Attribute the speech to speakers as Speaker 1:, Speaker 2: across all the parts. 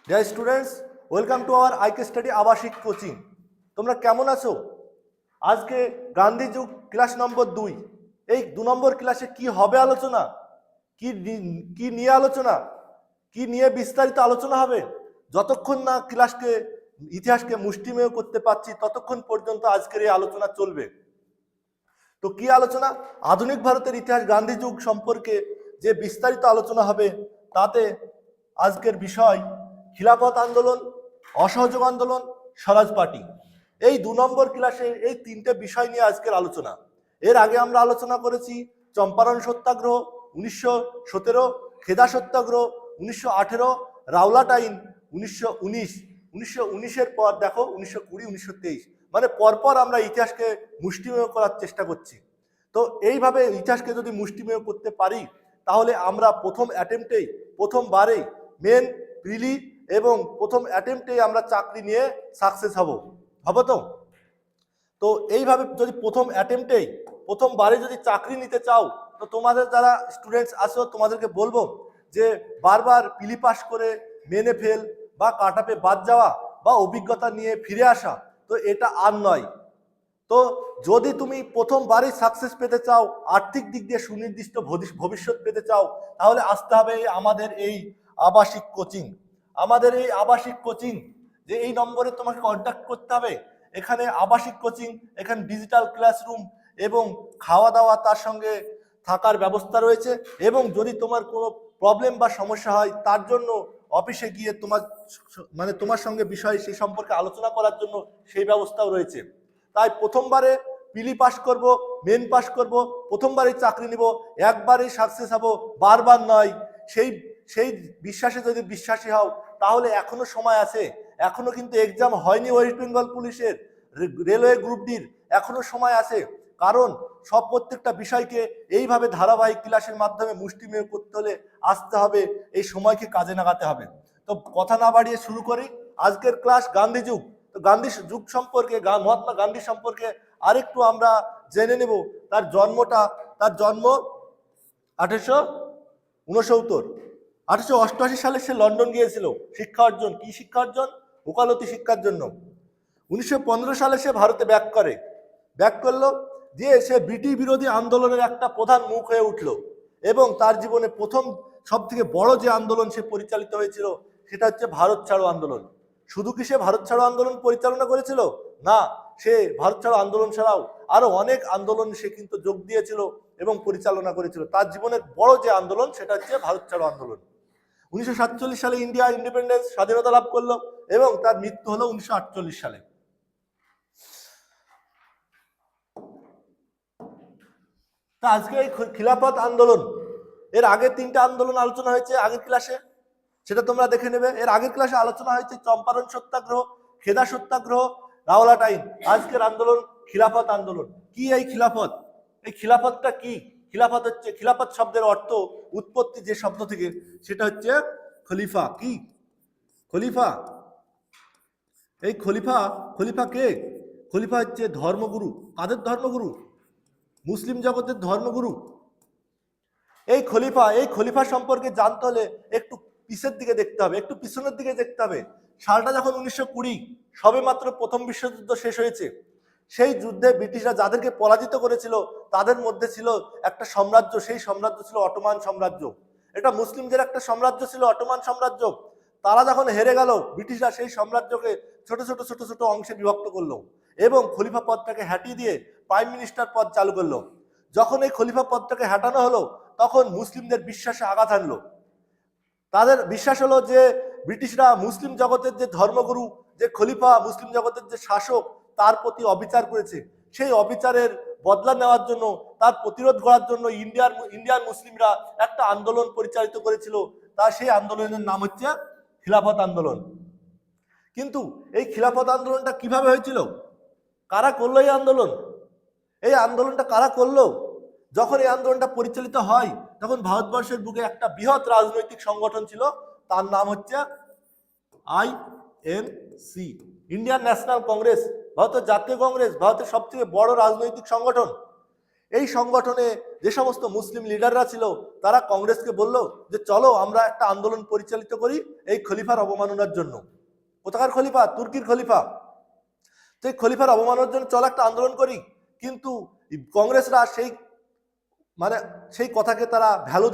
Speaker 1: Dear students, welcome to our IK study আবাসিক coaching. তোমরা কেমন আছো? আজকে গান্ধী যুগ ক্লাস নম্বর 2। এই 2 নম্বর ক্লাসে কি হবে আলোচনা, কি নিয়ে আলোচনা, কি নিয়ে বিস্তারিত আলোচনা হবে? যতক্ষণ না ইতিহাসকে মুষ্টিমেয় করতে পারছি ততক্ষণ পর্যন্ত আজকের এই আলোচনা চলবে। তো কি আলোচনা? আধুনিক ভারতের ইতিহাস গান্ধী যুগ সম্পর্কে যে বিস্তারিত আলোচনা হবে তাতে আজকের বিষয় খিলাফত আন্দোলন, অসহযোগ আন্দোলন, স্বরাজ পার্টি। এই 2 নম্বর ক্লাসে এই 3টে বিষয় নিয়ে আজকের আলোচনা। এর আগে আমরা আলোচনা করেছি চম্পারণ সত্যাগ্রহ 1917, খেদা সত্যাগ্রহ 1918, রাওলাট আইন 1919। 1919-এর পর দেখো 1920, 1923, মানে পরপর আমরা ইতিহাসকে মুষ্টিমেয় করার চেষ্টা করছি। তো এইভাবে ইতিহাসকে যদি মুষ্টিমেয় করতে পারি তাহলে আমরা প্রথমবারেই মেন প্রিলি এবং প্রথম অ্যাটেম্পটেই আমরা চাকরি নিয়ে সাকসেস হব তো। তো এইভাবে যদি প্রথমবারে যদি চাকরি নিতে চাও তো তোমাদের যারা স্টুডেন্টস আছো তোমাদেরকে বলবো যে বারবার প্রিলি পাস করে মেনে ফেল বা কাটআপে বাদ যাওয়া বা অভিজ্ঞতা নিয়ে ফিরে আসা, তো এটা আর নয়। তো যদি তুমি প্রথমবারই সাকসেস পেতে চাও, আর্থিক দিক দিয়ে সুনির্দিষ্ট ভবিষ্যৎ পেতে চাও, তাহলে আসতে হবে আমাদের এই আবাসিক কোচিং। যে এই নম্বরে তোমাকে কন্ট্যাক্ট করতে হবে। এখানে আবাসিক কোচিং, এখানে ডিজিটাল ক্লাসরুম এবং খাওয়া দাওয়া তার সঙ্গে থাকার ব্যবস্থা রয়েছে। এবং যদি তোমার কোনো প্রবলেম বা সমস্যা হয় তার জন্য অফিসে গিয়ে তোমার সঙ্গে বিষয় সেই সম্পর্কে আলোচনা করার জন্য সেই ব্যবস্থাও রয়েছে। তাই প্রথমবারে প্রিলি পাস করব, মেন পাস করব, প্রথমবারই চাকরি নিব, একবারেই সাকসেস হব, বারবার নয়। সেই বিশ্বাসে যদি বিশ্বাসী হও তাহলে এখনো সময় আছে। এখনো কিন্তু এক্সাম হয়নি ওয়েস্ট বেঙ্গল পুলিশের, রেলওয়ে গ্রুপ ডির, এখনো সময় আছে। কারণ প্রত্যেকটা বিষয়কে এইভাবে ধারাবাহিক ক্লাসের মাধ্যমে মুষ্টিমেয় করতে হলে আসতে হবে, এই সময়কে কাজে লাগাতে হবে। তো কথা না বাড়িয়ে শুরু করি আজকের ক্লাস গান্ধী যুগ। তো গান্ধী যুগ সম্পর্কে, মহাত্মা গান্ধী সম্পর্কে আরেকটু আমরা জেনে নেব। তার জন্ম 1869। 1888 সালে সে লন্ডন গিয়েছিল শিক্ষা অর্জন, ওকালতি শিক্ষার জন্য। 1915 সালে সে ভারতে ব্যাক করলো, দিয়ে সে ব্রিটিশ বিরোধী আন্দোলনের একটা প্রধান মুখ হয়ে উঠল। এবং তার জীবনে প্রথম সব থেকে বড় যে আন্দোলন সে পরিচালিত হয়েছিল সেটা হচ্ছে ভারত ছাড়ো আন্দোলন। শুধু কি সে ভারত ছাড়ো আন্দোলন পরিচালনা করেছিল? না, সে ভারত ছাড়ো আন্দোলন ছাড়াও আরো অনেক আন্দোলন সে কিন্তু যোগ দিয়েছিল এবং পরিচালনা করেছিল। তার জীবনের বড় যে আন্দোলন সেটা হচ্ছে ভারত ছাড়ো আন্দোলন। 1947 সালে ইন্ডিয়া ইন্ডিপেন্ডেন্স, স্বাধীনতা লাভ করলো এবং তার মৃত্যু হলো 1948 সালে। তা আজকে এই খিলাফত আন্দোলন, এর আগের 3টে আন্দোলন আলোচনা হয়েছে আগের ক্লাসে, সেটা তোমরা দেখে নেবে। এর আগের ক্লাসে আলোচনা হয়েছে চম্পারণ সত্যাগ্রহ, খেদা সত্যাগ্রহ, রাওলাট আইন। আজকের আন্দোলন খিলাফত আন্দোলন। কি এই খিলাফত? এই খিলাফতটা কি? খিলাফত শব্দের অর্থ, উৎপত্তি যে শব্দ থেকে, সেটা হচ্ছে খলিফা। কি খলিফা? এই খলিফা কে? খলিফা হচ্ছে ধর্মগুরু। কাদের ধর্মগুরু? মুসলিম জগতের ধর্মগুরু। এই খলিফা সম্পর্কে জানতে হলে একটু পিছনের দিকে দেখতে হবে। সালটা যখন 1920, সবে মাত্র প্রথম বিশ্বযুদ্ধ শেষ হয়েছে। সেই যুদ্ধে ব্রিটিশরা যাদেরকে পরাজিত করেছিল তাদের মধ্যে ছিল একটা সাম্রাজ্য, সেই সাম্রাজ্য ছিল অটোমান সাম্রাজ্য। এটা মুসলিমদের একটা সাম্রাজ্য ছিল, অটোমান সাম্রাজ্য। তারা যখন হেরে গেল, ব্রিটিশরা সেই সাম্রাজ্যকে ছোট ছোট অংশে বিভক্ত করলো এবং খলিফা পদটাকে হটিয়ে দিয়ে প্রাইম মিনিস্টার পদ চালু করলো। যখন এই খলিফা পদটাকে হটানো হলো তখন মুসলিমদের বিশ্বাসে আঘাত আনলো। তাদের বিশ্বাস হলো যে ব্রিটিশরা মুসলিম জগতের যে ধর্মগুরু, যে খলিফা, মুসলিম জগতের যে শাসক, তার প্রতি অবিচার করেছে। সেই অবিচারের বদলা নেওয়ার জন্য, তার প্রতিরোধ করার জন্য ইন্ডিয়ার মুসলিমরা একটা আন্দোলন পরিচালিত করেছিল। সেই আন্দোলনের নাম হচ্ছে খিলাফত আন্দোলন। কিন্তু এই খিলাফত আন্দোলনটা কিভাবে হয়েছিল? কারা করলো এই আন্দোলনটা কারা করলো? যখন এই আন্দোলনটা পরিচালিত হয় তখন ভারতবর্ষের বুকে একটা বৃহৎ রাজনৈতিক সংগঠন ছিল, তার নাম হচ্ছে INC, ইন্ডিয়ান ন্যাশনাল কংগ্রেস। ভারতের জাতীয় কংগ্রেস ভারতের সবথেকে বড় রাজনৈতিক সংগঠন। এই সংগঠনে যে সমস্ত মুসলিম লিডাররা ছিল তারা কংগ্রেসকে বলল যে চলো আমরা একটা আন্দোলন পরিচালিত করি এই খলিফার অবমাননার জন্য। কোথাকার খলিফা? তুর্কির খলিফা। তো এই খলিফার অবমাননার জন্য চলো একটা আন্দোলন করি। কিন্তু কংগ্রেসরা সেই কথাকে তারা ভ্যালু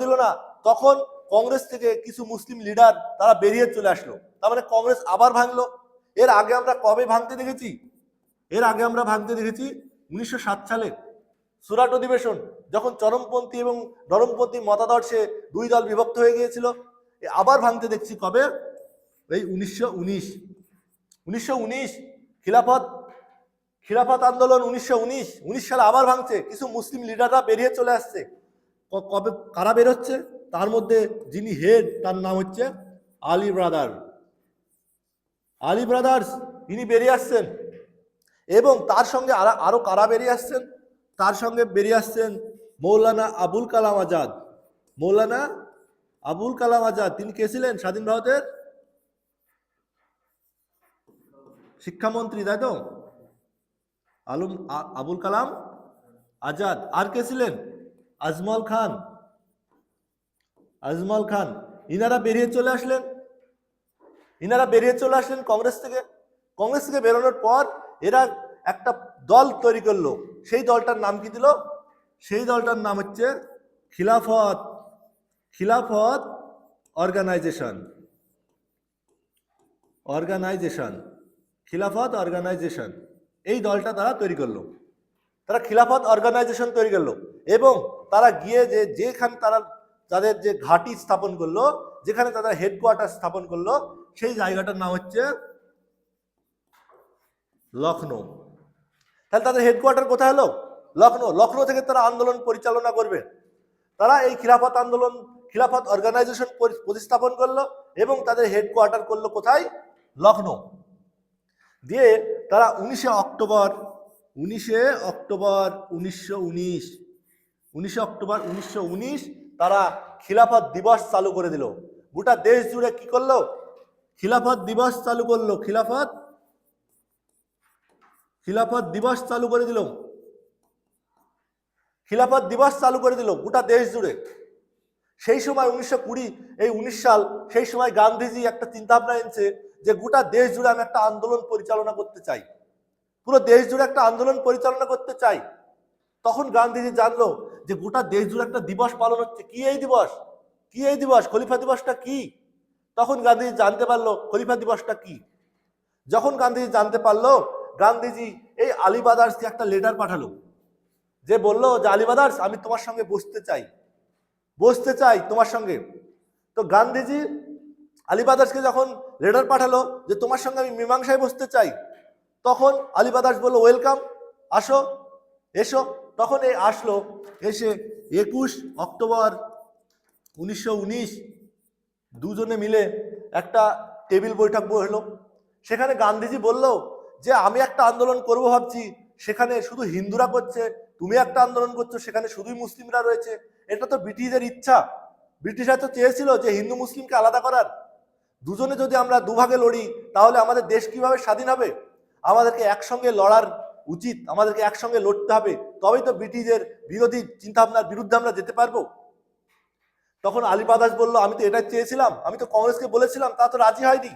Speaker 1: দিল না। তখন কংগ্রেস থেকে কিছু মুসলিম লিডার তারা বেরিয়ে চলে আসলো। তার মানে কংগ্রেস আবার ভাঙলো। এর আগে আমরা কবে ভাঙতে দেখেছি? 1907 সালে সুরাট অধিবেশন, যখন চরমপন্থী এবং নরমপন্থী মতাদর্শে দুই দল বিভক্ত হয়ে গিয়েছিল। আবার ভাঙতে দেখছি কবে? এই 1919 খিলাফত আন্দোলন 1919 সালে আবার ভাঙছে। কিছু মুসলিম লিডাররা বেরিয়ে চলে আসছে। কবে কারা বের হচ্ছে? তার মধ্যে যিনি হেড তার নাম হচ্ছে আলী ব্রাদার্স, ইনি বেরিয়ে আসছেন। এবং তার সঙ্গে আরো কারা বেরিয়ে আসছেন? তার সঙ্গে বেরিয়ে আসছেন মৌলানা আবুল কালাম আজাদ। তিনি কে ছিলেন? স্বাধীন ভারতের শিক্ষামন্ত্রী, তাই তো? আবুল কালাম আজাদ। আর কে ছিলেন? আজমল খান। ইনারা বেরিয়ে চলে আসলেন কংগ্রেস থেকে বেরোনোর পর এরা একটা দল তৈরি করলো। সেই দলটার নাম কি দিল? সেই দলটার নাম হচ্ছে খিলাফত অর্গানাইজেশন। এই দলটা তারা তৈরি করলো। তারা খিলাফত অর্গানাইজেশন তৈরি করলো এবং তারা গিয়ে যেখানে তারা তাদের যে ঘাঁটি স্থাপন করলো, যেখানে তাদের হেডকোয়ার্টার স্থাপন করলো, সেই জায়গাটার নাম হচ্ছে লখনৌ। তাহলে তাদের হেডকোয়ার্টার কোথায় হলো? লখনৌ থেকে তারা আন্দোলন পরিচালনা করবে। তারা এই খিলাফত অর্গানাইজেশন প্রতিস্থাপন করলো এবং তাদের হেডকোয়ার্টার করলো কোথায়? লখনৌ। দিয়ে তারা 19 অক্টোবর 1919 তারা খিলাফত দিবস চালু করে দিল। গোটা দেশ জুড়ে কি করলো? খিলাফত দিবস চালু করলো। খিলাফত দিবস চালু করে দিল গোটা দেশ জুড়ে। সেই সময় 19 সাল, সেই সময় গান্ধীজি একটা চিন্তা ভাবনা এনেছে যে গোটা দেশ জুড়ে আমি একটা আন্দোলন পরিচালনা করতে চাই, পুরো দেশ জুড়ে একটা আন্দোলন পরিচালনা করতে চাই। তখন গান্ধীজি জানলো যে গোটা দেশ জুড়ে একটা দিবস পালন হচ্ছে। কি এই দিবস? খলিফা দিবসটা কি? তখন গান্ধীজি জানতে পারলো খলিফা দিবসটা কি। যখন গান্ধীজি জানতে পারলো, গান্ধীজি এই আলী ব্রাদার্সকে একটা লেটার পাঠালো, যে বললো যে আলী ব্রাদার্স, আমি তোমার সঙ্গে বসতে চাই তোমার সঙ্গে। তো গান্ধীজি আলী ব্রাদার্সকে যখন লেটার পাঠালো যে তোমার সঙ্গে আমি মীমাংসায় বসতে চাই, তখন আলী ব্রাদার্স বললো ওয়েলকাম, এসো। তখন এই আসলো, এসে 21 অক্টোবর 1919 দুজনে মিলে একটা টেবিল বৈঠক হলো। সেখানে গান্ধীজি বলল যে আমি একটা আন্দোলন করব ভাবছি, সেখানে শুধু হিন্দুরা করছে, তুমি একটা আন্দোলন করছো, সেখানে শুধুই মুসলিমরা রয়েছে। এটা তো ব্রিটিশদের ইচ্ছা। ব্রিটিশরা তো চেয়েছিল যে হিন্দু মুসলিমকে আলাদা করার। দুজনে যদি আমরা দুভাগে লড়ি, তাহলে আমাদের দেশ কিভাবে স্বাধীন হবে? আমাদেরকে একসঙ্গে লড়ার উচিত, আমাদেরকে একসঙ্গে লড়তে হবে, তবেই তো ব্রিটিশদের বিরোধী চিন্তাভাবনার বিরুদ্ধে আমরা যেতে পারবো। তখন আলী ব্রাদার্স বললো আমি তো এটা চেয়েছিলাম, আমি তো কংগ্রেসকে বলেছিলাম, তা তো রাজি হয়নি।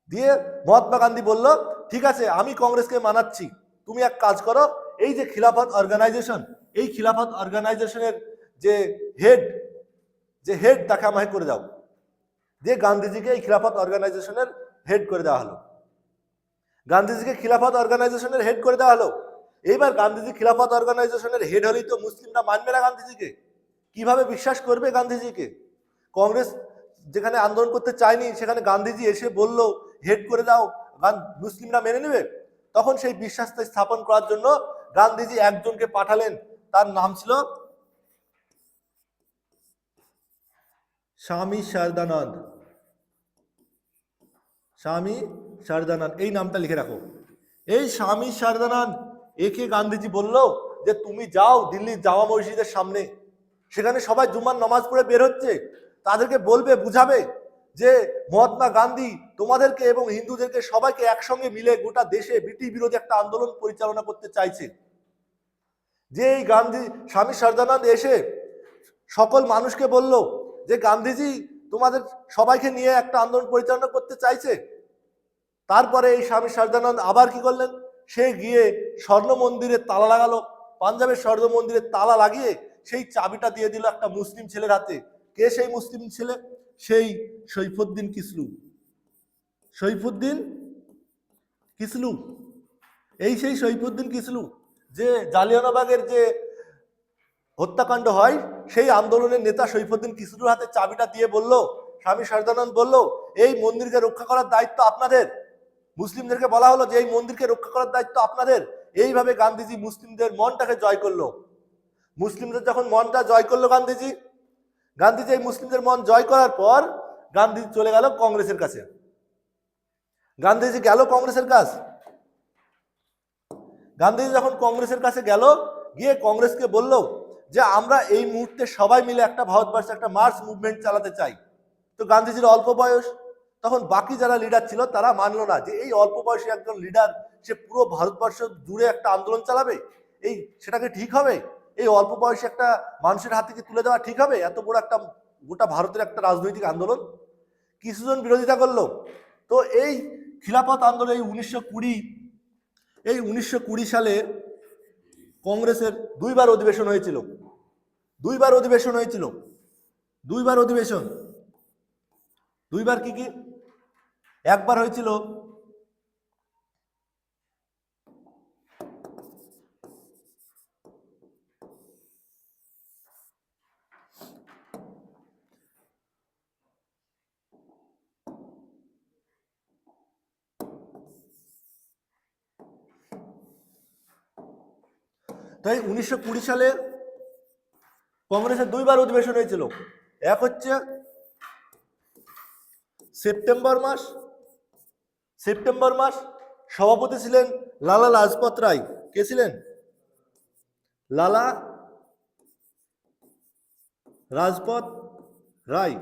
Speaker 1: দিয়ে মহাত্মা গান্ধী বলল ঠিক আছে, আমি কংগ্রেসকে মানাচ্ছি, তুমি এক কাজ করো, এই যে খিলাফত অর্গানাইজেশন, এই খিলাফত অর্গানাইজেশনের যে হেড তাকে আমাকে করে দাও। দিয়ে গান্ধীজিকে এই খিলাফত অর্গানাইজেশনের হেড করে দেওয়া হলো। এইবার গান্ধীজি খিলাফত অর্গানাইজেশনের হেড হলেই তো মুসলিমরা মানবে না গান্ধীজিকে। কিভাবে বিশ্বাস করবে গান্ধীজিকে? কংগ্রেস যেখানে আন্দোলন করতে চায়নি, সেখানে গান্ধীজি এসে বলল হেড করে দাও, মুসলিমরা মেনে নেবে? তখন সেই বিশ্বাসটা স্থাপন করার জন্য গান্ধীজি একজনকে পাঠালেন, তার নাম ছিল স্বামী শারদানন্দ। এই নামটা লিখে রাখো। এই স্বামী শারদানন্দ, একে গান্ধীজি বলল যে তুমি যাও দিল্লির জামা মসজিদের সামনে, সেখানে সবাই জুম্মার নামাজ পড়ে বের হচ্ছে, তাদেরকে বলবে, বুঝাবে যে মহাত্মা গান্ধী তোমাদেরকে এবং হিন্দুদেরকে সবাইকে একসঙ্গে মিলে গোটা দেশে ব্রিটিশ বিরোধী একটা আন্দোলন পরিচালনা করতে চাইছে। যে এই গান্ধী স্বামী সরদানন্দ এসে সকল মানুষকে বলল যে গান্ধীজি তোমাদের সবাইকে নিয়ে একটা আন্দোলন পরিচালনা করতে চাইছে। তারপরে এই স্বামী সরদানন্দ আবার কি করলেন, সে গিয়ে স্বর্ণ মন্দিরে তালা লাগালো, পাঞ্জাবের স্বর্ণ মন্দিরে তালা লাগিয়ে সেই চাবিটা দিয়ে দিল একটা মুসলিম ছেলের হাতে। কে সেই মুসলিম ছেলে? সেই সৈফুদ্দিন কিসলু। সৈফুদ্দিন কিসলু, এই সেই সৈফুদ্দিন কিসলু যে জালিয়ানবাগের যে হত্যাকাণ্ড হয় সেই আন্দোলনের নেতা সৈফুদ্দিন কিসলুর হাতে চাবিটা দিয়ে বলল, স্বামী সরদানন্দ বলল, এই মন্দিরকে রক্ষা করার দায়িত্ব আপনাদের। মুসলিমদেরকে বলা হলো যে এই মন্দিরকে রক্ষা করার দায়িত্ব আপনাদের। এইভাবে গান্ধীজি মুসলিমদের মনটাকে জয় করলো। মুসলিমদের যখন মনটা জয় করলো গান্ধীজি এই মুসলিমদের মন জয় করার পর গান্ধীজি চলে গেল কংগ্রেসের কাছে। গান্ধীজি গেল কংগ্রেসের কাছে। গান্ধীজি যখন কংগ্রেসের কাছে গেল, গিয়ে কংগ্রেসকে বলল যে আমরা এই মুহূর্তে সবাই মিলে একটা ভারতবর্ষে একটা মার্চ মুভমেন্ট চালাতে চাই। তো গান্ধীজির অল্প বয়স, তখন বাকি যারা লিডার ছিল তারা মানলো না যে এই অল্প বয়সী একজন লিডার সে পুরো ভারতবর্ষ জুড়ে একটা আন্দোলন চালাবে, এই সেটাকে ঠিক হবে? এই অল্প বয়সী একটা মানুষের হাত থেকে তুলে দেওয়া ঠিক হবে? এত বড় একটা গোটা ভারতের একটা রাজনৈতিক আন্দোলন। কিছুজন বিরোধিতা করলো। তো এই খিলাফত আন্দোলন এই 1920 সালে কংগ্রেসের দুইবার অধিবেশন হয়েছিল। দুইবার কি কি? একবার হয়েছিল তাই 1920 সালে কংগ্রেসের দুইবার অধিবেশন হয়েছিল। এক হচ্ছে সেপ্টেম্বর মাস, সভাপতি ছিলেন লালা লাজপত রায়। কে ছিলেন? লালা লাজপত রায়।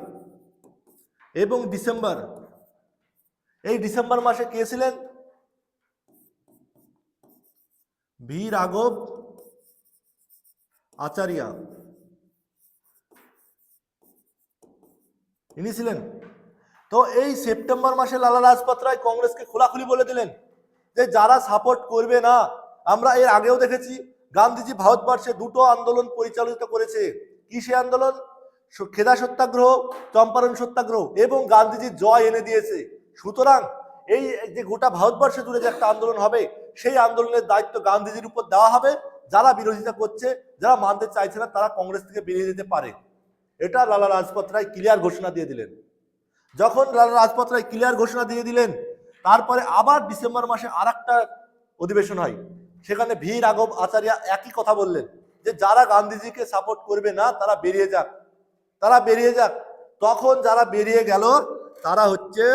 Speaker 1: এবং ডিসেম্বর মাসে কে ছিলেন? ভি রাঘব আচার্য, ইনি ছিলেন। তো এই সেপ্টেম্বর মাসে লালা লাজপত রায় কংগ্রেসকে খোলাখুলি বলে দিলেন যে যারা সাপোর্ট করবে না, আমরা এর আগেও দেখেছি গান্ধীজি ভারতবর্ষে দুটো আন্দোলন পরিচালিত করেছে। কি সে আন্দোলন? খেদা সত্যাগ্রহ, চম্পারণ সত্যাগ্রহ, এবং গান্ধীজি জয় এনে দিয়েছে। সুতরাং এই যে গোটা ভারতবর্ষে জুড়ে যে একটা আন্দোলন হবে, সেই আন্দোলনের দায়িত্ব গান্ধীজির উপর দেওয়া হবে। যারা বিরোধিতা করছে, যারা মানতে চাইছে না, তারা কংগ্রেস থেকে বেরিয়ে যেতে পারে। এটা লালা লাজপত রায় ক্লিয়ার ঘোষণা দিয়ে দিলেন। যখন লালা লাজপত রায় ক্লিয়ার ঘোষণা দিয়ে দিলেন, তারপরে আবার ডিসেম্বর মাসে আর একটা অধিবেশন হয়। সেখানে ভি রাঘব আচার্য একই কথা বললেন যে যারা গান্ধীজিকে সাপোর্ট করবে না তারা বেরিয়ে যাক। তখন যারা বেরিয়ে গেল তারা হচ্ছে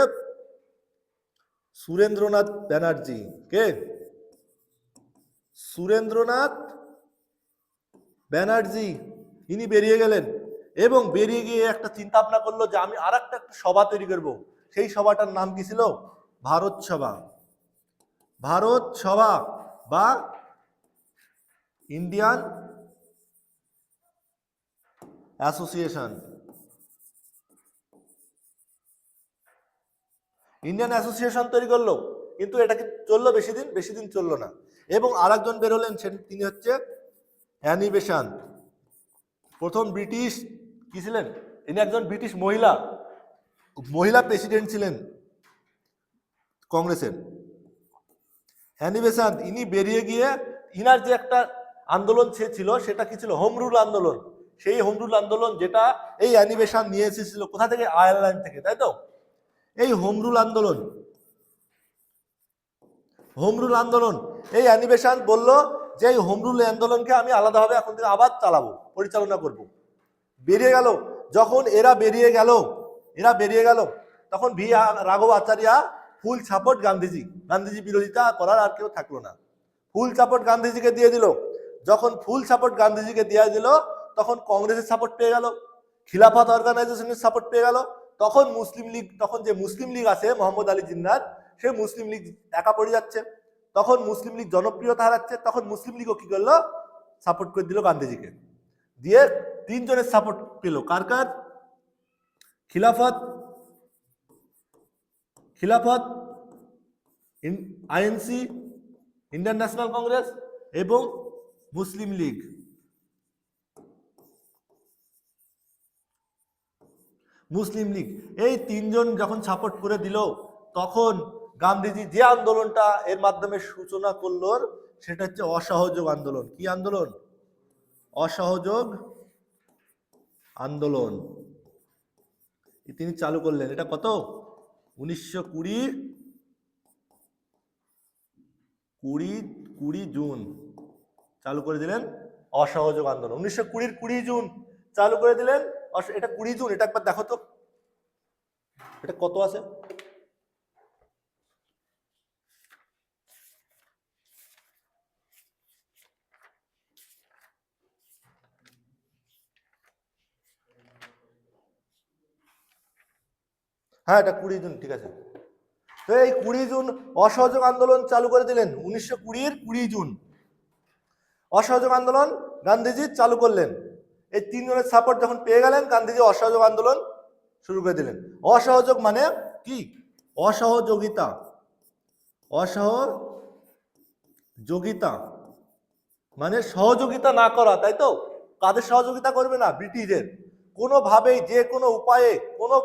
Speaker 1: সুরেন্দ্রনাথ ব্যানার্জি। কে? সুরেন্দ্রনাথ ব্যানার্জি। ইনি বেরিয়ে গেলেন এবং বেরিয়ে গিয়ে একটা চিন্তা ভাবনা করলো যে আমি আর একটা সভা তৈরি করব। সেই সভাটার নাম কি ছিল? ভারত সভা বা ইন্ডিয়ান অ্যাসোসিয়েশন। তৈরি করলো, কিন্তু এটা কি চললো বেশি দিন চললো না। এবং আরেকজন বের হলেন, তিনি হচ্ছে অ্যানি বেসান্ট। প্রথম ব্রিটিশ কি ছিলেন? ইনি একজন ব্রিটিশ মহিলা প্রেসিডেন্ট ছিলেন কংগ্রেসের। অ্যানি বেসান্ট ইনি বেরিয়ে গিয়ে ইনার যে একটা আন্দোলন ছিল, সেটা কি ছিল? হোম রুল আন্দোলন। সেই হোম রুল আন্দোলন যেটা এই অ্যানি বেসান্ট নিয়ে এসেছিল কোথা থেকে? আয়ারল্যান্ড থেকে, তাই তো? এই হোম রুল আন্দোলন এই অ্যানি বেসান্ট বলল যে এই হোম রুল আন্দোলনকে আমি আলাদাভাবে এখন থেকে আবার পরিচালনা করব। বেরিয়ে গেল। যখন এরা বেরিয়ে গেল তখন ভি রাঘব আচার্য ফুল সাপোর্ট গান্ধীজি বিরোধিতা করার আর কেউ থাকলো না। ফুল সাপোর্ট গান্ধীজিকে দিয়ে দিল। যখন ফুল সাপোর্ট গান্ধীজিকে দিয়ে দিল, তখন কংগ্রেসের সাপোর্ট পেয়ে গেল, খিলাফত অর্গানাইজেশনের সাপোর্ট পেয়ে গেল। তখন যে মুসলিম লীগ আছে মোহাম্মদ আলী জিন্নাহর, সে মুসলিম লীগ একা পড়ে যাচ্ছে। তখন মুসলিম লীগ জনপ্রিয়তা হারাচ্ছে। তখন মুসলিম লীগও কি করলো? সাপোর্ট করে দিল গান্ধীজিকে, দিয়ে তিনজনের সাপোর্ট পেল, কার কার? খিলাফত, খিলাফত, আইএনসি, ইন্ডিয়ান ন্যাশনাল কংগ্রেস এবং মুসলিম লীগ। মুসলিম লীগ এই তিনজন যখন সাপোর্ট করে দিল, তখন গান্ধীজি যে আন্দোলনটা এর মাধ্যমে সূচনা করলো সেটা হচ্ছে অসহযোগ আন্দোলন। কি আন্দোলন? অসহযোগ আন্দোলন তিনি চালু করলেন। এটা কত? 1920 জুন চালু করে দিলেন অসহযোগ আন্দোলন। 1920 জুন চালু করে দিলেন। এটা 20 জুন, এটা একবার দেখো তো এটা কত আছে। হ্যাঁ, এটা 20 জুন, ঠিক আছে। তো এই 20 জুন অসহযোগ আন্দোলন চালু করে দিলেন। 1920 জুন অসহযোগ আন্দোলন গান্ধীজি চালু করলেন। এই তিনজনের সাপোর্ট যখন পেয়ে গেলেন, গান্ধীজি অসহযোগ আন্দোলন শুরু করে দিলেন। অসহযোগ মানে কি? অসহযোগিতা, অসহযোগিতা মানে সহযোগিতা না করা, তাই তো? কাদের সহযোগিতা করবে না? ব্রিটিশদের। কোনোভাবেই যে কোনো উপায়ে কোনো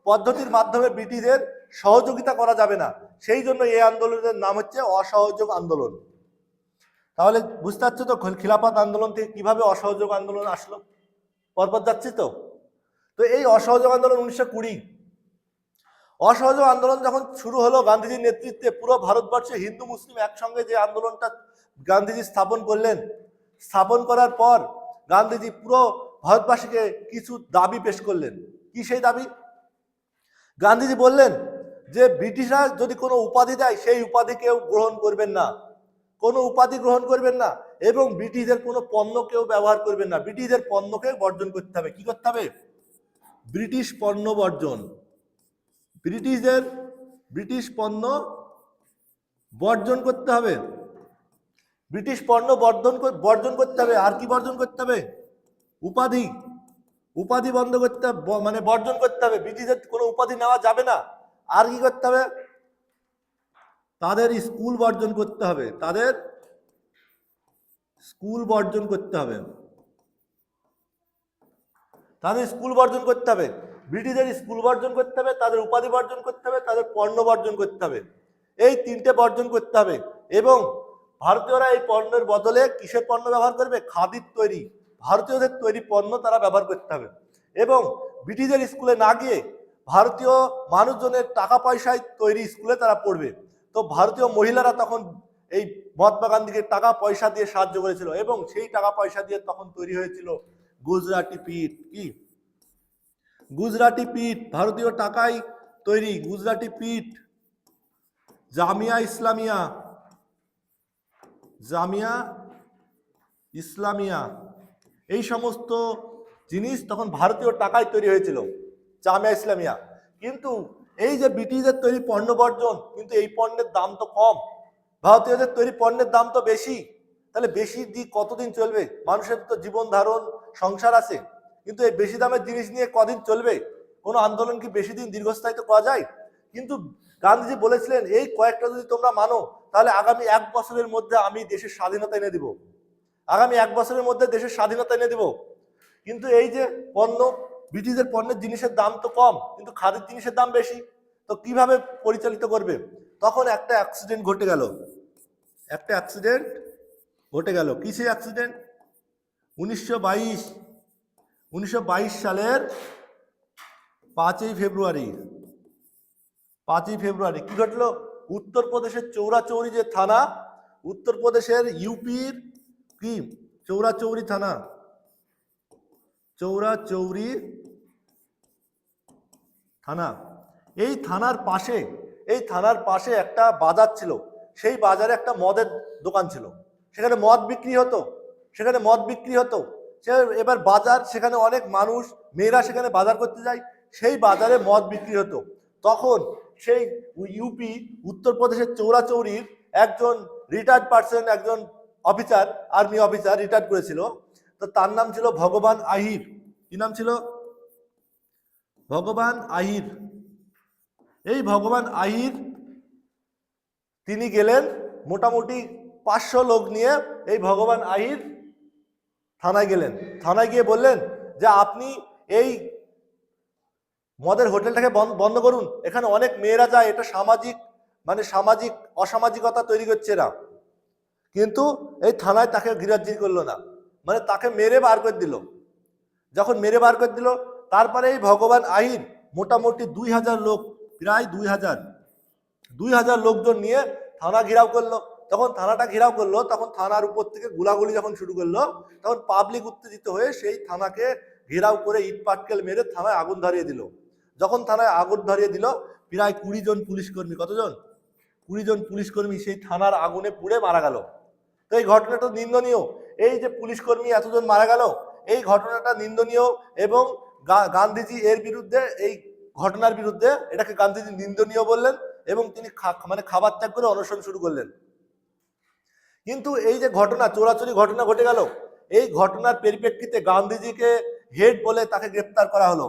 Speaker 1: পদ্ধতির মাধ্যমে ব্রিটিশদের সহযোগিতা করা যাবে না। সেই জন্য এই আন্দোলনের নাম হচ্ছে অসহযোগ আন্দোলন। তাহলে বুঝতে পারছো তো খিলাফত আন্দোলন থেকে কিভাবে অসহযোগ আন্দোলন আসলো? পরপর যাচ্ছি তো। তো এই অসহযোগ আন্দোলন 1920 অসহযোগ আন্দোলন যখন শুরু হলো গান্ধীজির নেতৃত্বে, পুরো ভারতবর্ষে হিন্দু মুসলিম একসঙ্গে যে আন্দোলনটা গান্ধীজি স্থাপন করলেন, স্থাপন করার পর গান্ধীজি পুরো ভারতবাসীকে কিছু দাবি পেশ করলেন। কি সেই দাবি? গান্ধীজি বললেন যে ব্রিটিশরা যদি কোনো উপাধি দেয়, সেই উপাধি কেউ গ্রহণ করবেন না, কোনো উপাধি গ্রহণ করবেন না, এবং ব্রিটিশদের কোনো পণ্য কেউ ব্যবহার করবেন না। ব্রিটিশদের পণ্যকে বর্জন করতে হবে। কি করতে হবে? ব্রিটিশ পণ্য বর্জন। ব্রিটিশ পণ্য বর্জন করতে হবে। ব্রিটিশ পণ্য বর্জন করতে হবে। আর কি বর্জন করতে হবে? উপাধি বন্ধ করতে মানে বর্জন করতে হবে। ব্রিটিশদের কোনো উপাধি নেওয়া যাবে না। আর কি করতে হবে? তাদের স্কুল বর্জন করতে হবে। তাদের স্কুল বর্জন করতে হবে। তাদের স্কুল বর্জন করতে হবে। ব্রিটিশদের স্কুল বর্জন করতে হবে, তাদের উপাধি বর্জন করতে হবে, তাদের পণ্য বর্জন করতে হবে। এই তিনটে বর্জন করতে হবে। এবং ভারতীয়রা এই পণ্যের বদলে কিসের পণ্য ব্যবহার করবে? খাদির তৈরি, ভারতীয়দের তৈরি পণ্য তারা ব্যবহার করতে হবে। এবং ব্রিটিশদের স্কুলে না গিয়ে ভারতীয় মানুষজনের টাকা পয়সায় তৈরি স্কুলে তারা পড়বে। তো ভারতীয় মহিলারা তখন এই মহাত্মা গান্ধীকে টাকা পয়সা দিয়ে সাহায্য করেছিল, এবং সেই টাকা পয়সা দিয়ে তখন তৈরি হয়েছিল গুজরাটি পিঠ। কি? গুজরাটি পিঠ, ভারতীয় টাকায় তৈরি গুজরাটি পিঠ। জামিয়া ইসলামিয়া এই সমস্ত জিনিস তখন ভারতীয় টাকায় তৈরি হয়েছিল, জামিয়া ইসলামিয়া। কিন্তু এই যে ব্রিটিশদের তৈরি পণ্য বর্জন, কিন্তু এই পণ্যের দাম তো কম, ভারতীয়দের তৈরি পণ্যের দাম তো বেশি। তাহলে বেশি কতদিন চলবে? মানুষের তো জীবন ধারণ সংসার আছে, কিন্তু এই বেশি দামের জিনিস নিয়ে কদিন চলবে? কোনো আন্দোলন কি বেশি দিন দীর্ঘস্থায়িত করা যায়? কিন্তু গান্ধীজি বলেছিলেন, এই কয়েকটা যদি তোমরা মানো, তাহলে আগামী 1 বছরের মধ্যে আমি দেশের স্বাধীনতা এনে দিব। আগামী 1 বছরের মধ্যে দেশের স্বাধীনতা এনে দিব। কিন্তু এই যে পণ্য, ব্রিটিশদের পণ্যের জিনিসের দাম তো কম, কিন্তু খাদির জিনিসের দাম বেশি, তো কিভাবে পরিচালিত করবে? তখন একটা অ্যাক্সিডেন্ট ঘটে গেল। কি সেই অ্যাক্সিডেন্ট? 1922 সালের 5ই ফেব্রুয়ারি কি ঘটলো? উত্তরপ্রদেশের চৌরাচৌরি যে থানা, উত্তরপ্রদেশের ইউপির কি চৌরাচৌরি থানা, এই থানার পাশে একটা বাজার ছিল। সেই বাজারে একটা মদের দোকান ছিল, সেখানে মদ বিক্রি হতো। এবার বাজার, সেখানে অনেক মানুষ, মেয়েরা সেখানে বাজার করতে যায়, সেই বাজারে মদ বিক্রি হতো। তখন সেই উত্তরপ্রদেশের চৌরাচৌরির একজন রিটায়ার্ড পার্সন, একজন অফিসার, আর্মি অফিসার রিটায়ার করেছিল, তো তার নাম ছিল ভগবান আহির। কি নাম ছিল? ভগবান আহির। এই ভগবান আহির তিনি গেলেন মোটামুটি 500 লোক নিয়ে, এই ভগবান আহির থানায় গেলেন। থানায় গিয়ে বললেন যে আপনি এই মদের হোটেলটাকে বন্ধ করুন, এখানে অনেক মেয়েরা যায়, এটা সামাজিক সামাজিক অসামাজিকতা তৈরি করছে এরা। কিন্তু এই থানায় তাকে গিরাজ্জি করলো না, তাকে মেরে বার করে দিল। যখন মেরে বার করে দিল, তারপরে এই ভগবান আহির মোটামুটি 2000 লোক, প্রায় 2000 লোকজন নিয়ে থানা ঘেরাও করলো। তখন থানাটা ঘেরাও করলো, তখন থানার উপর থেকে গুলাগুলি যখন শুরু করলো, তখন পাবলিক উত্তেজিত হয়ে সেই থানাকে ঘেরাও করে ইট পাটকেল মেরে থানায় আগুন ধরিয়ে দিল। যখন থানায় আগুন ধরিয়ে দিল, প্রায় 20 জন পুলিশকর্মী, কতজন? 20 জন পুলিশকর্মী সেই থানার আগুনে পুড়ে মারা গেল। তো এই ঘটনাটা নিন্দনীয়। এই যে পুলিশকর্মী এতজন মারা গেল, এই ঘটনাটা নিন্দনীয়, এবং গান্ধীজি এর বিরুদ্ধে, এই ঘটনার বিরুদ্ধে, এটাকে গান্ধীজি নিন্দনীয় বললেন, এবং তিনি খাবার ত্যাগ করে অনশন শুরু করলেন। কিন্তু এই যে ঘটনা, চোরাচুরি ঘটনা ঘটে গেল, এই ঘটনার পরিপ্রেক্ষিতে গান্ধীজিকে হেড বলে তাকে গ্রেপ্তার করা হলো।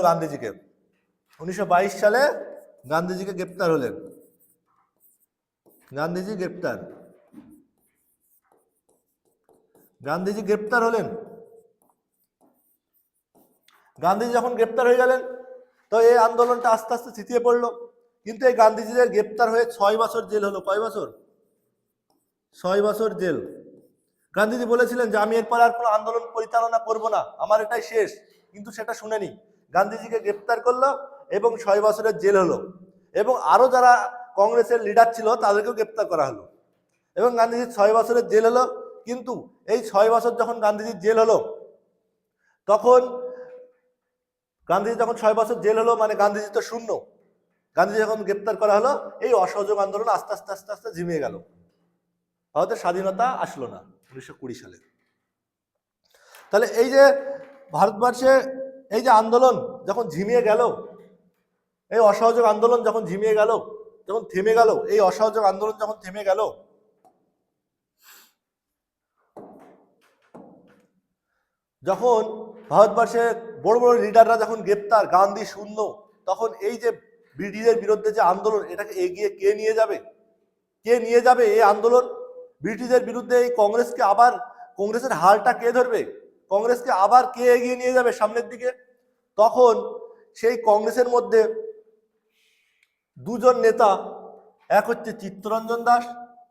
Speaker 1: গান্ধীজিকে 1922 সালে গান্ধীজিকে গ্রেপ্তার হলেন। গান্ধীজি গ্রেপ্তার হলেন। গান্ধীজি যখন গ্রেপ্তার হয়ে গেলেন, তো এই আন্দোলনটা আস্তে আস্তে থিতিয়ে পড়লো। কিন্তু এই গান্ধীজিদের গ্রেপ্তার হয়ে 6 বছর জেল হলো। কয় বছর? 6 বছর জেল। গান্ধীজি বলেছিলেন যে আমি এরপর আর কোনো আন্দোলন পরিচালনা করব না, আমার এটাই শেষ। কিন্তু সেটা শুনেনি। গান্ধীজিকে গ্রেপ্তার করলো এবং 6 বছরের জেল হলো, এবং আরো যারা কংগ্রেসের লিডার ছিল তাদেরকেও গ্রেপ্তার করা হলো, এবং গান্ধীজির 6 বছরের জেল হলো। কিন্তু এই 6 বছর যখন গান্ধীজির জেল হলো, তখন গান্ধীজি যখন 6 বছর জেল হলো, গান্ধীজি তো শূন্য। গান্ধীজি যখন গ্রেপ্তার করা হলো, এই অসহযোগ আন্দোলন আস্তে আস্তে আস্তে আস্তে ঝিমিয়ে গেল। ভারতের স্বাধীনতা আসলো না 1920 সালে। তাহলে এই যে ভারতবর্ষে এই যে আন্দোলন যখন ঝিমিয়ে গেল, এই অসহযোগ আন্দোলন যখন ঝিমিয়ে গেল, যখন থেমে গেল, এই অসহযোগ আন্দোলন যখন থেমে গেল, যখন ভারতবর্ষের বড় বড় লিডাররা যখন গ্রেপ্তার, গান্ধী শূন্য, তখন এই যে ব্রিটিশের বিরুদ্ধে যে আন্দোলন, এটাকে এগিয়ে কে নিয়ে যাবে? এই আন্দোলন? ব্রিটিশের বিরুদ্ধে এই কংগ্রেসকে আবার, কংগ্রেসের হালটা কে ধরবে? কংগ্রেসকে আবার কে এগিয়ে নিয়ে যাবে সামনের দিকে? তখন সেই কংগ্রেসের মধ্যে দুজন নেতা, এক হচ্ছে চিত্তরঞ্জন দাস,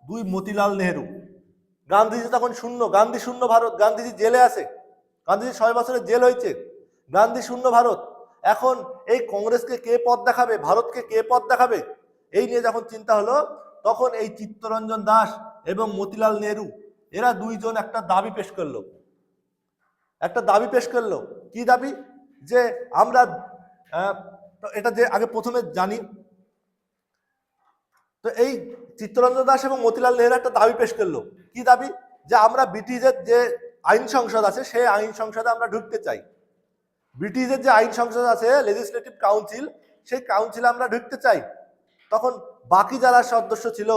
Speaker 1: দুই মতিলাল নেহেরু। গান্ধীজি তখন শূন্য, গান্ধী শূন্য ভারত। গান্ধীজি জেলে আছে, গান্ধীজি 6 বছরের জেল হয়েছে, গান্ধী শূন্য ভারত। এখন এই কংগ্রেসকে কে পথ দেখাবে, ভারতকে কে পথ দেখাবে, এই নিয়ে যখন চিন্তা হলো, তখন এই চিত্তরঞ্জন দাস এবং মতিলাল নেহেরু এরা দুইজন একটা দাবি পেশ করলো। কি দাবি? যে আমরা এটা যে আগে প্রথমে জানি, তো এই চিত্তরঞ্জন দাস এবং মতিলাল নেহেরু একটা দাবি পেশ করলো। কি দাবি? যে আমরা ব্রিটিশের যে আইন সংসদ আছে, সেই আইন সংসদে আমরা ঢুকতে চাই। ব্রিটিশের যে আইন সংসদ আছে, লেজিসলেটিভ কাউন্সিল, সেই কাউন্সিলে আমরা ঢুকতে চাই। তখন বাকি যারা সদস্য ছিল,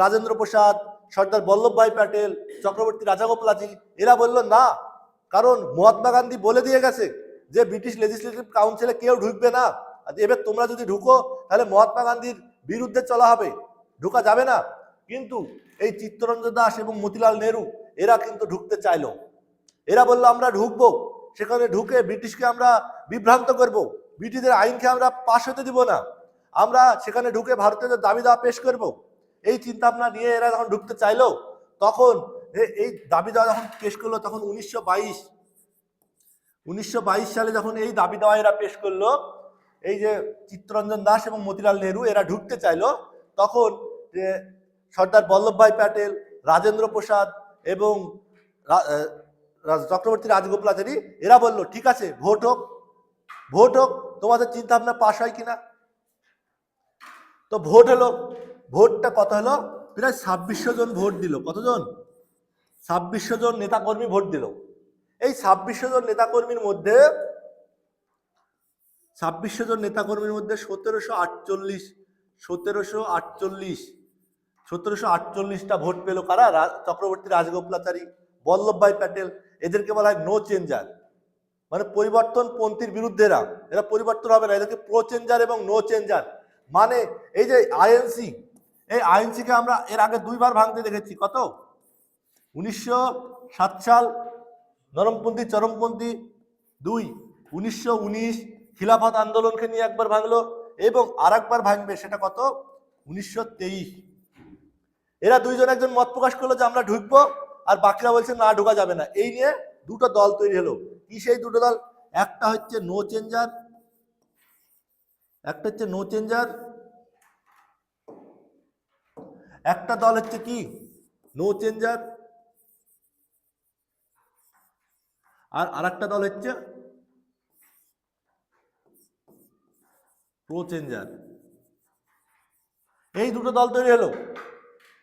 Speaker 1: রাজেন্দ্র প্রসাদ, সর্দার বল্লভভাই প্যাটেল, চক্রবর্তী রাজাগোপালাজি, এরা বলল না, কারণ মহাত্মা গান্ধী বলে দিয়ে গেছে যে ব্রিটিশ লেজিসলেটিভ কাউন্সিলে কেউ ঢুকবে না। এবার তোমরা যদি ঢুকো, তাহলে মহাত্মা গান্ধীর বিরুদ্ধে চলা হবে, ঢোকা যাবে না। কিন্তু এই চিত্তরঞ্জন দাস এবং মতিলাল নেহেরু এরা কিন্তু ঢুকতে চাইলো। এরা বললো আমরা ঢুকবো, সেখানে ঢুকে ব্রিটিশকে আমরা বিভ্রান্ত করব, ব্রিটিশদের আইনকে আমরা পাশ হতে দিব না, আমরা সেখানে ঢুকে ভারতের দাবি দাওয়া পেশ করব। এই চিন্তা ভাবনা নিয়ে এরা যখন ঢুকতে চাইলো, তখন এই দাবি দাওয়া যখন পেশ করলো, তখন 1922 সালে যখন এই দাবি দাওয়া এরা পেশ করলো, এই যে চিত্তরঞ্জন দাস এবং মতিলাল নেহেরু এরা ঢুকতে চাইলো, তখন সর্দার বল্লভভাই প্যাটেল, রাজেন্দ্র প্রসাদ এবং চক্রবর্তী রাজগোপালাচারী এরা বললো ঠিক আছে, ভোট হোক, তোমাদের চিন্তা ভাবনা পাশ হয় কিনা। তো ভোট হলো। ভোটটা কত হলো? প্রায় 2600 জন ভোট দিল। কতজন? 2600 জন নেতাকর্মী ভোট দিল। এই 2600 জন নেতাকর্মীর মধ্যে 1748 1748টা ভোট পেল কারা? চক্রবর্তী রাজগোপালাচারী, বল্লভভাই প্যাটেল। এদেরকে বলা হয় নো চেঞ্জার, মানে পরিবর্তনপন্থীর বিরুদ্ধেরা। এরা পরিবর্তন হবে না, এদেরকে প্রো চেঞ্জার এবং নো চেঞ্জার। মানে এই যে আইএনসি, এই আইএনসিকে আমরা এর আগে দুইবার ভাঙতে দেখেছি। কত? 1907 সাল নরমপন্থী চরমপন্থী, 2 1919 খিলাফত আন্দোলনকে নিয়ে একবার ভাঙলো, এবং আর একবার ভাঙবে, সেটা কত? 1923। এরা দুইজন একজন মত প্রকাশ করলো যে আমরা ঢুকবো, আর বাকিরা বলছে না ঢোকা যাবে না। এই নিয়ে দুটো দল তৈরি হলো। কি সেই দুটো দল? একটা হচ্ছে নো চেঞ্জার, একটা হচ্ছে নো চেঞ্জার, একটা দল হচ্ছে কি নো চেঞ্জার, আর আরেকটা দল হচ্ছে প্রো চেঞ্জার। এই দুটো দল তৈরি হলো,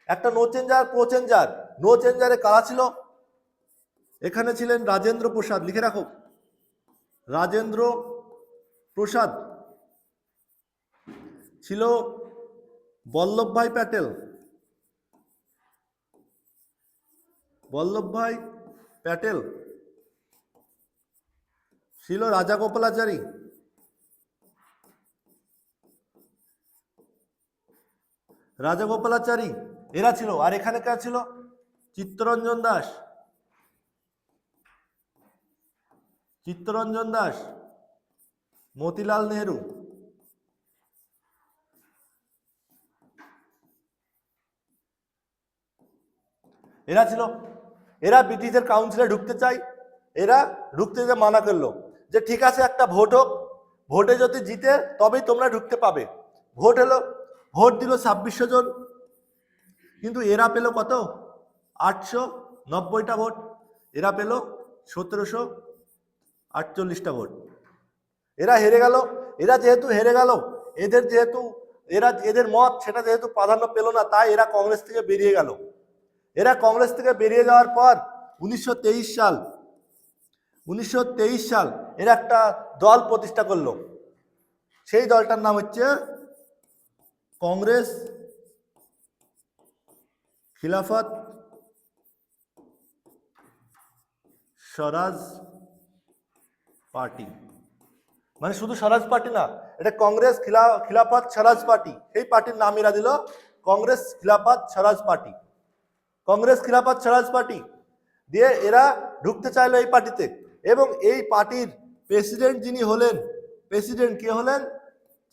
Speaker 1: একটা no changer, pro changer. No চেঞ্জারে কারা ছিল? এখানে ছিলেন রাজেন্দ্র প্রসাদ, লিখে রাখো, রাজেন্দ্র প্রসাদ। ছিল বল্লভভাই প্যাটেল, বল্লভভাই প্যাটেল। ছিল রাজাগোপালাচারী, রাজাগোপালাচারী এরা ছিল। আর এখানে কারা ছিল? চিত্তরঞ্জন দাস, চিত্তরঞ্জন দাস, মতিলাল নেহেরু। এরা ছিল। এরা ব্রিটিশের কাউন্সিলে ঢুকতে চাই, এরা ঢুকতে যে মানা করলো, যে ঠিক আছে একটা ভোট হোক, ভোটে যদি জিতে তবেই তোমরা ঢুকতে পাবে। ভোট হলো, ভোট দিল 2600 জন, কিন্তু এরা পেল কত? 890টা ভোট। এরা পেল 1748টা ভোট। এরা হেরে গেল। এরা যেহেতু হেরে গেল, এদের মত সেটা যেহেতু প্রাধান্য পেল না, তাই এরা কংগ্রেস থেকে বেরিয়ে গেল। এরা কংগ্রেস থেকে বেরিয়ে যাওয়ার পর 1923 সাল এরা একটা দল প্রতিষ্ঠা করলো। সেই দলটার নাম হচ্ছে কংগ্রেস খিলাফত স্বরাজ পার্টি। মানে শুধু স্বরাজ পার্টি না, এটা কংগ্রেস খিলাফত স্বরাজ পার্টি। এই পার্টির নাম এরা দিল কংগ্রেস খিলাফত স্বরাজ পার্টি। কংগ্রেস খিলাফত স্বরাজ পার্টি দিয়ে এরা ঢুকতে চাইলো এই পার্টিতে। এবং এই পার্টির প্রেসিডেন্ট যিনি হলেন, প্রেসিডেন্ট কে হলেন?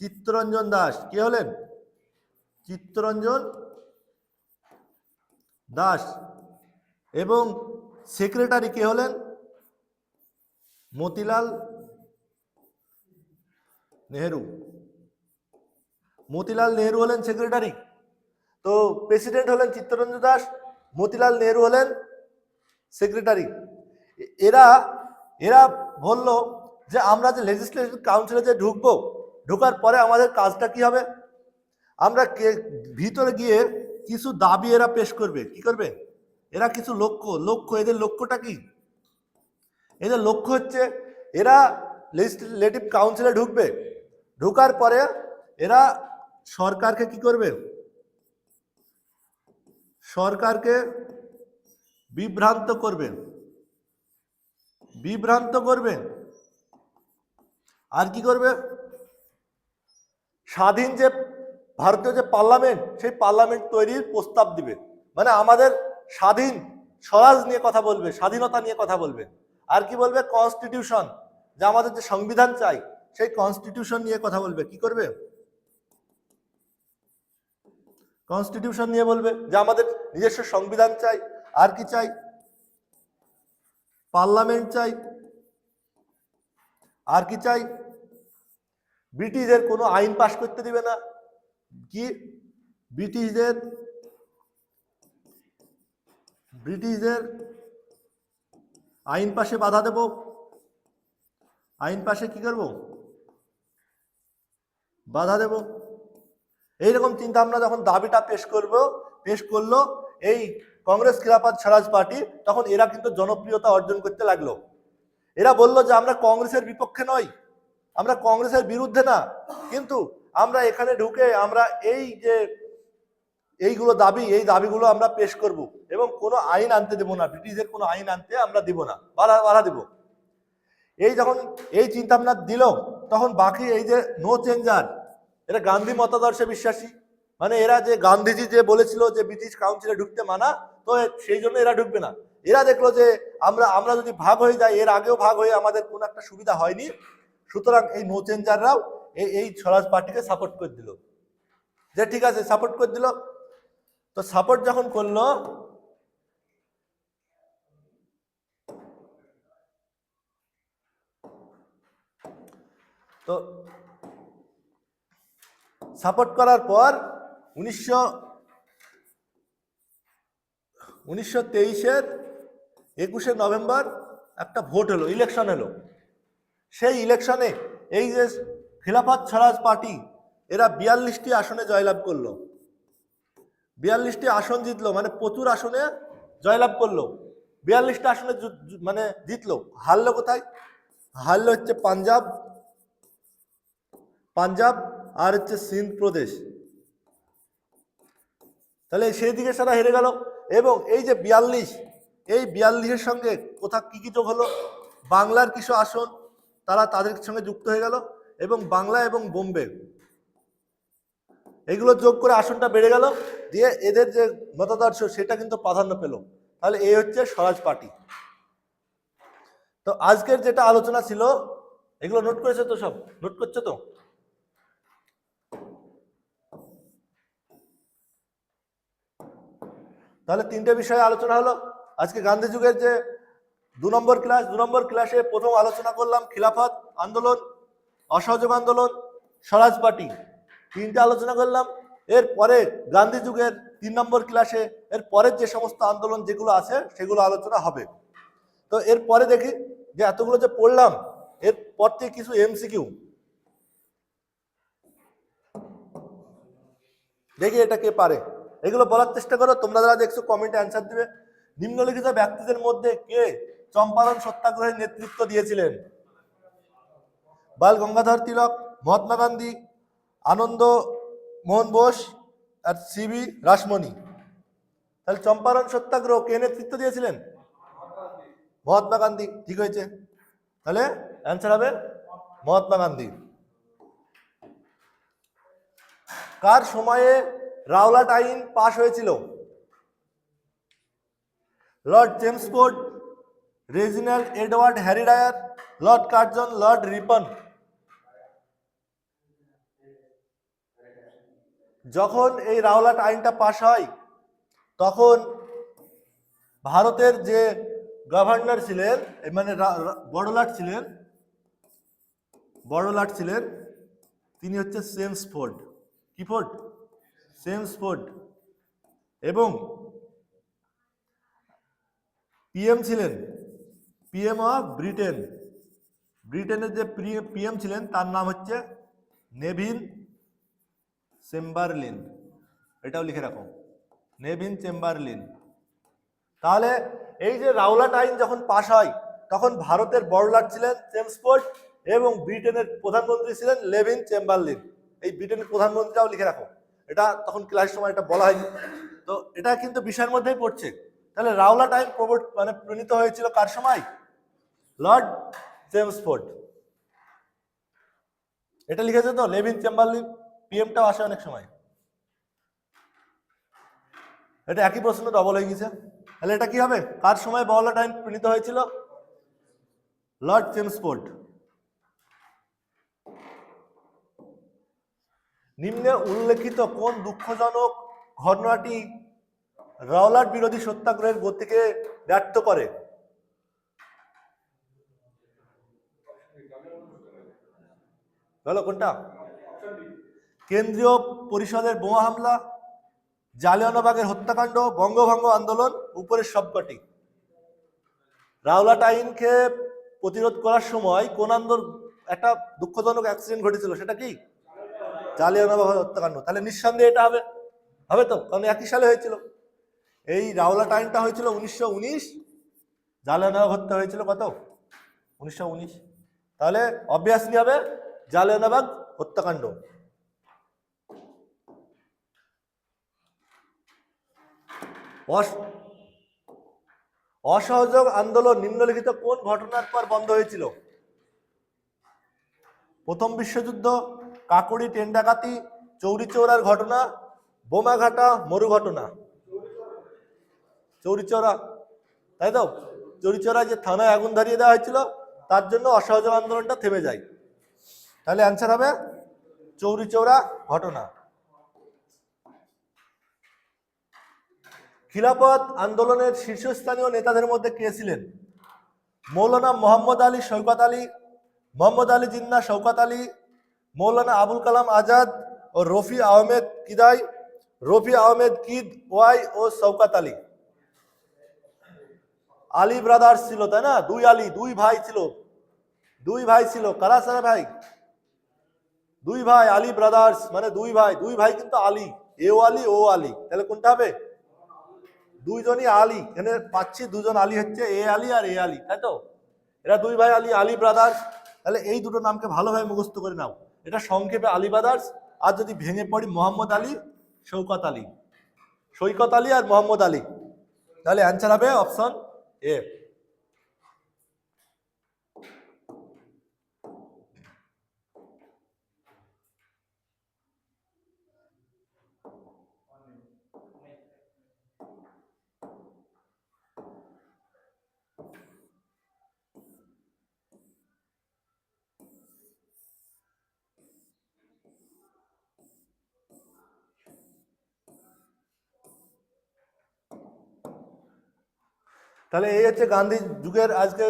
Speaker 1: চিত্তরঞ্জন দাস। কে হলেন? চিত্তরঞ্জন দাস। এবং সেক্রেটারি কে হলেন? মতিলাল নেহেরু। মতিলাল নেহেরু হলেন সেক্রেটারি। তো প্রেসিডেন্ট হলেন চিত্তরঞ্জন দাস, মতিলাল নেহেরু হলেন সেক্রেটারি। এরা এরা বলল যে আমরা যে লেজিসলেটিভ কাউন্সিলে যে ঢুকবো, ঢোকার পরে আমাদের কাজটা কি হবে? আমরা ভিতরে গিয়ে কিছু দাবি এরা পেশ করবে। কি করবে? এরা কিছু লক্ষ্য। এদের লক্ষ্যটা কি? এদের লক্ষ্য হচ্ছে এরা লেজিসলেটিভ কাউন্সিলে ঢুকবে, ঢোকার পরে এরা সরকারকে কি করবে? সরকারকে বিভ্রান্ত করবেন, বিভ্রান্ত করবেন। আর কি করবে? স্বাধীন যে ভারতীয় যে পার্লামেন্ট, সেই পার্লামেন্ট তৈরির প্রস্তাব দিবে। মানে আমাদের স্বাধীন স্বরাজ নিয়ে কথা বলবে, স্বাধীনতা নিয়ে কথা বলবে। আর কি বলবে? কনস্টিটিউশন, যে আমাদের যে সংবিধান চাই, সেই কনস্টিটিউশন নিয়ে কথা বলবে। কি করবে? কনস্টিটিউশন নিয়ে বলবে যে আমাদের নিজস্ব সংবিধান চাই। আর কি চাই? পার্লামেন্ট চাই। আর কি চাই? ব্রিটিশদের কোনো আইন পাশ করতে দিবে না। কি? ব্রিটিশদের আইন পাশে বাধা দেব। আইন পাশে কি করব? বাধা দেব। এইরকম চিন্তা আমরা যখন দাবিটা পেশ করলো এই কংগ্রেস খিলাফত স্বরাজ পার্টি, তখন এরা কিন্তু জনপ্রিয়তা অর্জন করতে লাগলো। এরা বলল যে আমরা কংগ্রেসের বিপক্ষে নই, আমরা কংগ্রেসের বিরুদ্ধে না, কিন্তু আমরা এখানে ঢুকে আমরা এই যে এইগুলো দাবি, এই দাবিগুলো আমরা পেশ করব এবং কোনো আইন আনতে দেব না, ব্রিটিশদের কোনো আইন আনতে আমরা দিব না, বাধা দেব। এই যখন এই চিন্তা ভাবনা দিল, তখন বাকি এই যে নো চেঞ্জার, এরা গান্ধী মতাদর্শে বিশ্বাসী, মানে এরা যে গান্ধীজি যে বলেছিল যে ব্রিটিশ কাউন্সিলে ঢুকতে মানা, তো সেই জন্য এরা ঢুকবে না। এরা দেখলো যে আমরা যদি ভাগ হয়ে যাই, এর আগেও ভাগ হয়ে আমাদের কোনো একটা সুবিধা হয়নি, সুতরাং এই নো চেঞ্জাররাও এই স্বরাজ পার্টিকে সাপোর্ট করে দিল, যে ঠিক আছে সাপোর্ট করে দিল। তো সাপোর্ট যখন করলো, তো সাপোর্ট করার পর 1923-এর 21শে নভেম্বর একটা ভোট হলো, ইলেকশন হলো। সেই ইলেকশনে এই যে খিলাফত স্বরাজ পার্টি, এরা 42টি আসনে জয়লাভ করলো, 42টি আসন জিতলো, মানে প্রচুর আসনে জয়লাভ করলো, 42টা আসনে মানে জিতলো। হারলো কোথায়? হারলো হচ্ছে পাঞ্জাব আর হচ্ছে সিন্ধ প্রদেশ। তাহলে সেই দিকে সারা হেরে গেল। এবং এই যে 42-এর সঙ্গে কোথা কি যোগ হলো, বাংলার কিছু আসন তাদের সঙ্গে যুক্ত হয়ে গেল, এবং বাংলা এবং বোম্বে এগুলো যোগ করে আসনটা বেড়ে গেল, দিয়ে এদের যে মতাদর্শ সেটা কিন্তু প্রাধান্য পেল। তাহলে এই হচ্ছে স্বরাজ পার্টি। তো আজকের যেটা আলোচনা ছিল, এগুলো নোট করেছো তো? সব নোট করছো তো? তাহলে তিনটে বিষয়ে আলোচনা হলো আজকে। গান্ধী যুগের যে 2 নম্বর ক্লাসে প্রথম আলোচনা করলাম খিলাফত আন্দোলন, অসহযোগ আন্দোলন, স্বরাজ পার্টি, তিনটে আলোচনা করলাম। এরপরে গান্ধী যুগের 3 নম্বর ক্লাসে এর পরের যে সমস্ত আন্দোলন যেগুলো আছে সেগুলো আলোচনা হবে। তো এরপরে দেখি যে এতগুলো যে পড়লাম, এরপর থেকে কিছু এমসিকিউ দেখি এটা কে পারে, এগুলো বলার চেষ্টা করো। তোমরা যারা দেখছো কমেন্টে অ্যান্সার দিবে। নিম্নলিখিত ব্যক্তিদের মধ্যে কে চম্পারণ সত্যাগ্রহের নেতৃত্ব দিয়েছিলেন? বাল গঙ্গাধর তিলক, মহাত্মা গান্ধী, আনন্দ মোহন বোস আর সিবি রাসমণি। তাহলে চম্পারণ সত্যাগ্রহ কে নেতৃত্ব দিয়েছিলেন? মহাত্মা গান্ধী। ঠিক হয়েছে, তাহলে অ্যান্সার হবে মহাত্মা গান্ধী। কার সময়ে রাওলাট আইন পাশ হয়েছিল? Lord Chelmsford, Reginald Edward Harry Dyer, Lord Curzon, Lord Ripon. যখন এই রাওলাট আইনটা পাশ হয়, তখন ভারতের যে গভর্নর ছিলেন, মানে বড়লাট ছিলেন, তিনি হচ্ছে চেমসফোর্ড। কি ফোর্ড? চেমসফোর্ড। এবং পিএম ছিলেন পিএম অফ ব্রিটেন। ব্রিটেনের যে পিএম ছিলেন তার নাম হচ্ছে নেভিন চেম্বারলিন। এটাও লিখে রাখো, নেভিন চেম্বারলিন। তাহলে এই যে রাওলাট আইন যখন পাশ হয়, তখন ভারতের বড়লাট ছিলেন চেমসফোর্ড এবং ব্রিটেনের প্রধানমন্ত্রী ছিলেন নেভিন চেম্বারলিন। এই ব্রিটেনের প্রধানমন্ত্রীটাও লিখে রাখো, এটা তখন ক্লাসের সময় এটা বলা হয়নি, তো এটা কিন্তু বিষয়ের মধ্যেই পড়ছে। তাহলে রাওলাট আইন প্রণীত হয়েছিল কার সময়? Lord Chelmsford. এটা লিখেছে তো, নেভিন চেম্বারলিন। পিএমটাও আসে অনেক সময়। এটা একই প্রশ্ন ডবল হয়ে গেছে। তাহলে এটা কি হবে? কার সময় রাওলাট আইন প্রণীত হয়েছিল? Lord Chelmsford. নিম্নে উল্লেখিত কোন দুঃখজনক ঘটনাটি রাওলাট বিরোধী সত্যাগ্রহের গতিকে ব্যর্থ করে? বলো কোনটা? কেন্দ্রীয় পরিষদের বোমা হামলা, জালিয়ানওয়ালাবাগের হত্যাকাণ্ড, বঙ্গভঙ্গ আন্দোলন, উপরের সবকটি। রাওলাট আইনকে প্রতিরোধ করার সময় কোন একটা দুঃখজনক অ্যাক্সিডেন্ট ঘটেছিল, সেটা কি? জালিয়ানওয়ালাবাগ হত্যাকাণ্ড। তাহলে নিঃসন্দেহে এটা হবে, হবে তো, কারণ একই সালে হয়েছিল। এই রাওলাট আইনটা হয়েছিল 1919, জালিয়ানওয়ালাবাগ হত্যা হয়েছিল কত? 1919। তাহলে অবভিয়াসলি হবে জালিয়ানওয়ালাবাগ হত্যাকাণ্ড। অস- অসহযোগ আন্দোলন নিম্নলিখিত কোন ঘটনার পর বন্ধ হয়েছিল? প্রথম বিশ্বযুদ্ধ, কাকড়ি ট্রেন ডাকাতি, চৌরি চৌরার ঘটনা, বোমাঘাটা, মরু ঘটনা। চৌরি চৌরা, তাই তো? চৌরি চৌরায় যে থানায় আগুন ধরিয়ে দেওয়া হয়েছিল, তার জন্য অসহযোগ আন্দোলনটা থেমে যায়। তাহলে অ্যান্সার হবে চৌরি চৌরা ঘটনা। খিলাফত আন্দোলনের শীর্ষস্থানীয় নেতাদের মধ্যে কে ছিলেন? মৌলানা মোহাম্মদ আলী শওকত আলী, মোহাম্মদ আলী জিন্নাহ শওকত আলী, মৌলানা আবুল কালাম আজাদ ও রফি আহমেদ কিদাই, রফি আহমেদ কিদ ওয়াই ও শওকত আলী। আলী ব্রাদার্স ছিল, তাই না? দুই আলী, দুই ভাই ছিল, দুই ভাই ছিল। কারা সারা ভাই? দুই ভাই, আলী ব্রাদার্স মানে দুই ভাই, দুই ভাই কিন্তু আলী, এও আলী ও আলী। তাহলে কোনটা হবে? দুইজনই আলী, এখানে পাচ্ছি দুজন আলী হচ্ছে এ আলী আর এ আলী, তাই তো? এরা দুই ভাই আলী, আলী ব্রাদার্স। তাহলে এই দুটো নামকে ভালোভাবে মুখস্থ করে নাও। এটা সংক্ষেপে আলী ব্রাদার্স, আর যদি ভেঙে পড়ি মোহাম্মদ আলী, শওকত আলী, সৈকত আলী আর মোহাম্মদ আলী। তাহলে অ্যান্সার হবে অপশন এ। তাহলে এই হচ্ছে গান্ধী যুগের আজকে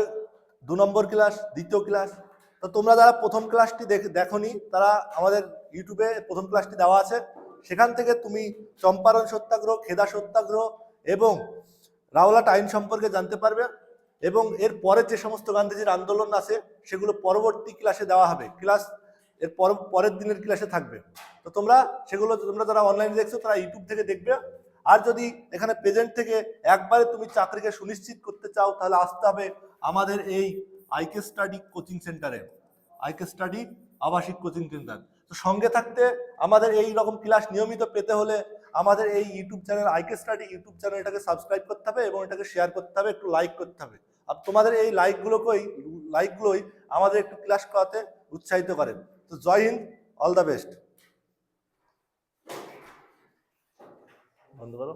Speaker 1: 2 নম্বর ক্লাস, দ্বিতীয় ক্লাস। তো তোমরা যারা প্রথম ক্লাসটি দেখোনি, তারা আমাদের ইউটিউবে প্রথম ক্লাসটি দেওয়া আছে, সেখান থেকে তুমি চম্পারণ সত্যাগ্রহ, খেদা সত্যাগ্রহ এবং রাওলাট আইন সম্পর্কে জানতে পারবে। এবং এর পরে যে সমস্ত গান্ধীজির আন্দোলন আছে সেগুলো পরবর্তী ক্লাসে দেওয়া হবে, ক্লাস এর পরের দিনের ক্লাসে থাকবে। তো তোমরা সেগুলো, তোমরা যারা অনলাইনে দেখছো তারা ইউটিউব থেকে দেখবে। আর যদি এখানে প্রেজেন্ট থেকে একবারে তুমি চাকরিকে সুনিশ্চিত করতে চাও, তাহলে আসতে হবে আমাদের এই আইকে স্টাডি কোচিং সেন্টারে, আইকে স্টাডি আবাসিক কোচিং সেন্টার। তো সঙ্গে থাকতে, আমাদের এই রকম ক্লাস নিয়মিত পেতে হলে আমাদের এই YouTube channel IK study YouTube চ্যানেলটাকে সাবস্ক্রাইব করতে হবে এবং এটাকে শেয়ার করতে হবে, একটু লাইক করতে হবে। আর তোমাদের এই লাইকগুলোই আমাদের একটু ক্লাস করাতে উৎসাহিত করে। তো জয় হিন্দ, অল দ্য বেস্ট। বন্ধ করো।